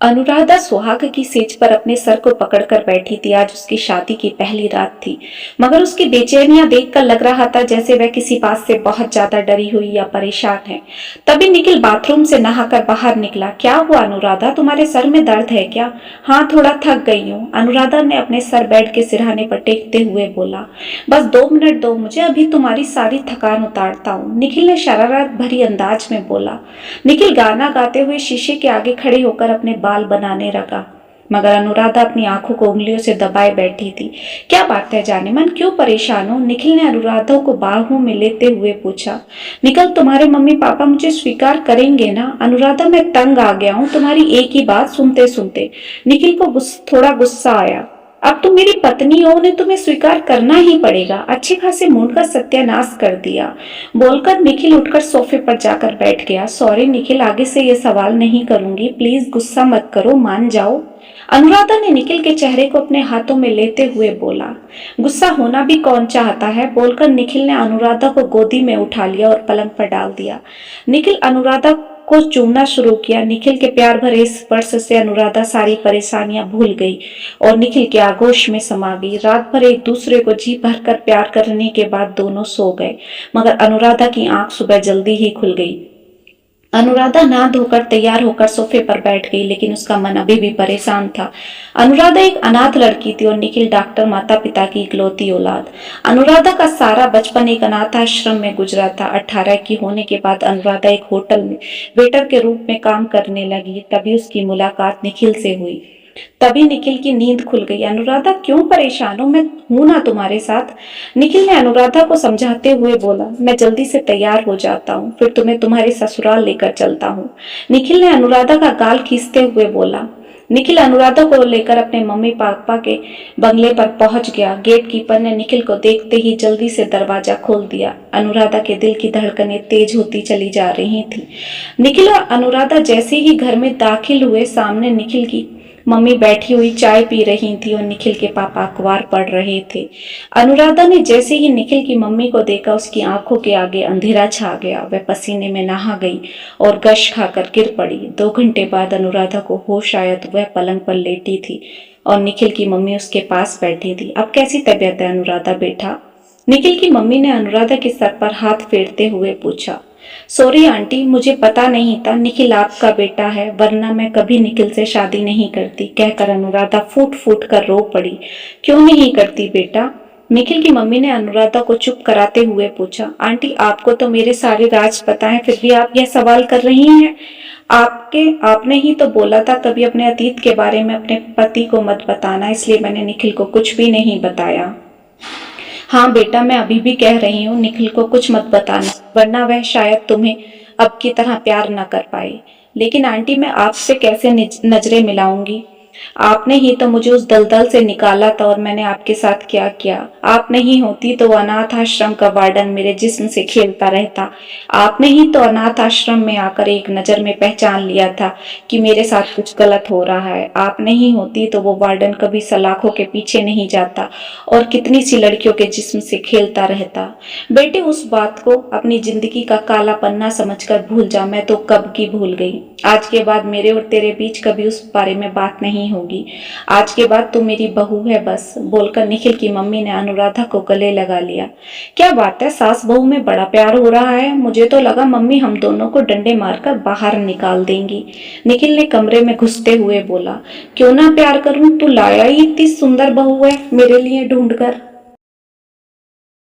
अनुराधा सुहाग की सेज पर अपने सर को पकड़कर बैठी थी। आज उसकी शादी की पहली रात थी, मगर उसकी बेचैनियां देखकर लग रहा था जैसे वह किसी बात से बहुत ज्यादा डरी हुई या परेशान है। तभी निखिल बाथरूम से नहाकर बाहर निकला। क्या हुआ अनुराधा, तुम्हारे सर में दर्द है क्या? हाँ, थोड़ा थक गई हूँ, अनुराधा ने अपने सर बेड के सिरहाने पर टेकते हुए बोला। बस 2 मिनट दो मुझे, अभी तुम्हारी सारी थकान उतारता हूँ, निखिल ने शरारत भरी अंदाज में बोला। निखिल गाना गाते हुए शीशे के आगे खड़े होकर अपने बाल बनाने लगा, मगर अनुराधा अपनी आंखों को उंगलियों से दबाए बैठी थी। क्या बात है जाने मन, क्यों परेशान हो? निखिल ने अनुराधा को बाहों में लेते हुए पूछा। निखिल, तुम्हारे मम्मी पापा मुझे स्वीकार करेंगे ना? अनुराधा, मैं तंग आ गया हूँ तुम्हारी एक ही बात सुनते सुनते। निखिल को थोड़ा गुस्सा आया। अब तुम मेरी पत्नी हो, उन्हें तुम्हें स्वीकार करना ही पड़ेगा। अच्छे खासे मूड का सत्यानाश कर दिया, बोलकर निखिल उठकर सोफे पर जाकर बैठ गया। सॉरी निखिल, आगे से ये सवाल नहीं करूंगी, प्लीज गुस्सा मत करो, मान जाओ, अनुराधा ने निखिल के चेहरे को अपने हाथों में लेते हुए बोला। गुस्सा होना भी कौन चाहता है, बोलकर निखिल ने अनुराधा को गोदी में उठा लिया और पलंग पर डाल दिया। निखिल अनुराधा को चूमना शुरू किया। निखिल के प्यार भरे स्पर्श से अनुराधा सारी परेशानियां भूल गई और निखिल के आगोश में समा गई। रात भर एक दूसरे को जी भरकर प्यार करने के बाद दोनों सो गए, मगर अनुराधा की आंख सुबह जल्दी ही खुल गई। अनुराधा नहा धोकर तैयार होकर सोफे पर बैठ गई, लेकिन उसका मन अभी भी परेशान था। अनुराधा एक अनाथ लड़की थी और निखिल डॉक्टर माता पिता की इकलौती औलाद। अनुराधा का सारा बचपन एक अनाथ आश्रम में गुजरा था। 18 की होने के बाद अनुराधा एक होटल में वेटर के रूप में काम करने लगी। तभी उसकी मुलाकात निखिल से हुई। तभी निखिल की नींद खुल गई। अनुराधा, क्यों परेशान हो? मैं हूं ना तुम्हारे साथ, निखिल ने अनुराधा को समझाते हुए बोला। मैं जल्दी से तैयार हो जाता हूँ, फिर तुम्हें तुम्हारे ससुराल लेकर चलता हूँ, निखिल ने अनुराधा का गाल खींचते हुए बोला। निखिल अनुराधा को लेकर अपने मम्मी पापा के बंगले पर पहुंच गया। गेट कीपर ने निखिल को देखते ही जल्दी से दरवाजा खोल दिया। अनुराधा के दिल की धड़कनें तेज होती चली जा रही थी। निखिल और अनुराधा जैसे ही घर में दाखिल हुए, सामने निखिल की मम्मी बैठी हुई चाय पी रही थी और निखिल के पापा अखबार पढ़ रहे थे। अनुराधा ने जैसे ही निखिल की मम्मी को देखा, उसकी आंखों के आगे अंधेरा छा गया। वह पसीने में नहा गई और गश खाकर गिर पड़ी। 2 घंटे बाद अनुराधा को होश आया तो वह पलंग पर लेटी थी और निखिल की मम्मी उसके पास बैठी थी। अब कैसी तबीयत है अनुराधा बेटा? निखिल की मम्मी ने अनुराधा के सर पर हाथ फेरते हुए पूछा। सॉरी आंटी, मुझे पता नहीं था निखिल आपका बेटा है, वरना मैं कभी निखिल से शादी नहीं करती, कहकर अनुराधा फूट फूट कर रो पड़ी। क्यों नहीं करती बेटा? निखिल की मम्मी ने अनुराधा को चुप कराते हुए पूछा। आंटी, आपको तो मेरे सारे राज पता है, फिर भी आप यह सवाल कर रही हैं। आपने ही तो बोला था कभी अपने अतीत के बारे में अपने पति को मत बताना, इसलिए मैंने निखिल को कुछ भी नहीं बताया। हाँ बेटा, मैं अभी भी कह रही हूँ, निखिल को कुछ मत बताना, वरना वह शायद तुम्हें अब की तरह प्यार न कर पाए। लेकिन आंटी, मैं आपसे कैसे नजरें मिलाऊंगी? आपने ही तो मुझे उस दलदल से निकाला था और मैंने आपके साथ क्या किया। आप नहीं होती तो अनाथ आश्रम का वार्डन मेरे जिस्म से खेलता रहता। आपने ही तो अनाथ आश्रम में आकर एक नजर में पहचान लिया था कि मेरे साथ कुछ गलत हो रहा है। आप नहीं होती तो वो वार्डन कभी सलाखों के पीछे नहीं जाता और कितनी सी लड़कियों के जिस्म से खेलता रहता। बेटे, उस बात को अपनी जिंदगी का काला पन्ना समझकर भूल जा, मैं तो कब की भूल गई। आज के बाद मेरे और तेरे बीच कभी उस बारे में बात नहीं होगी। आज के बाद तू मेरी बहू है बस, बोलकर निखिल की मम्मी ने अनुराधा को गले लगा लिया। क्या बात है, सास बहू में बड़ा प्यार हो रहा है। मुझे तो लगा मम्मी हम दोनों को डंडे मारकर बाहर निकाल देंगी, निखिल ने कमरे में घुसते हुए बोला। क्यों ना प्यार करूं, तू लाया ही इतनी सुंदर बहू है मेरे लिए ढूंढ कर।